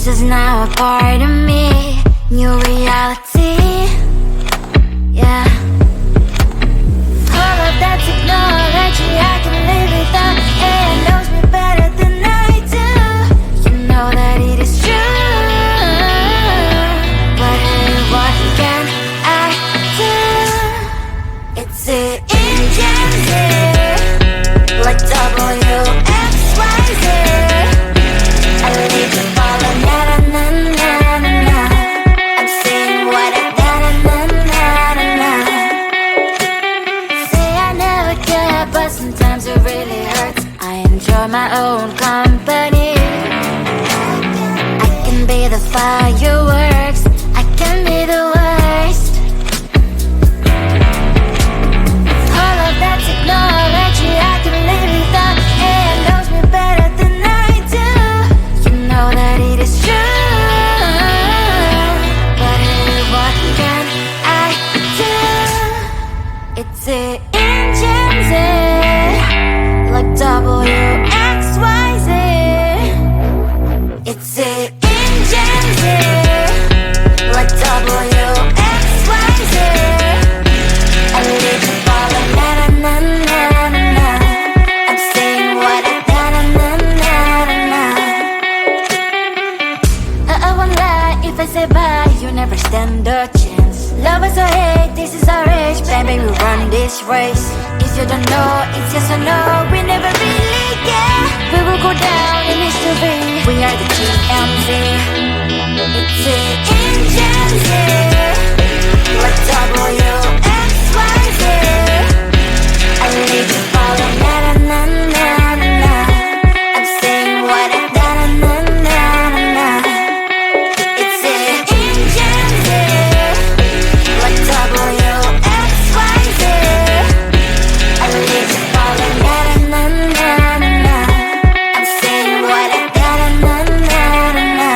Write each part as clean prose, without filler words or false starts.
This is now a part of me, new reality. Yeah. All of that technology I can live without, and it knows me better than I do. You know that it is true, but hey, what can I do? It's the engines here, like WXYZ. I leave you falling, na-na-na-na-na-na. I'm saying what I na-na-na-na-na. Say I never care, but sometimes it really hurts. I enjoy my own company. I can be the fireworks, I can be the worst. All of that technology I can live without, and it knows me better than I do. You know that it is true, but hey, what can I do? It's the engines, like WXYZ. It's the engines, like WXYZ. I leave you falling, na-na-na-na-na-na. I'm saying what I na-na-na-na-na. I won't lie if I say bye, you never stand a chance. Love us or hate, this is our age, baby, we're running this race. If you don't know, it's yes or no, we never really get. We will go down in history, we are the TMZ. It's the engines, like WXYZ. I leave you falling, na-na-na-na-na. I'm saying what I na-na-na-na-na. It's the engines, like WXYZ. I leave you falling, na-na-na-na-na. I'm saying what I na-na-na-na-na.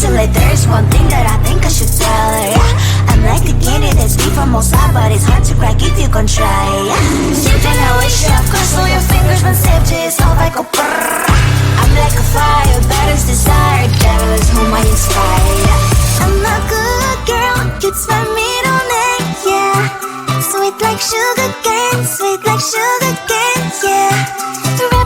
till like there's one thing that I think I should tell her, yeah. I'm like the candy that's deep from outside, but it's hard to crack if you can try, yeah. Something I wish I've crossed all your fingers when saved just all like a brrrr. I'm like a fire, battles desire, devil is whom I inspire, yeah. I'm a good girl, it's my middle name, yeah. Sweet like sugar cane, yeah.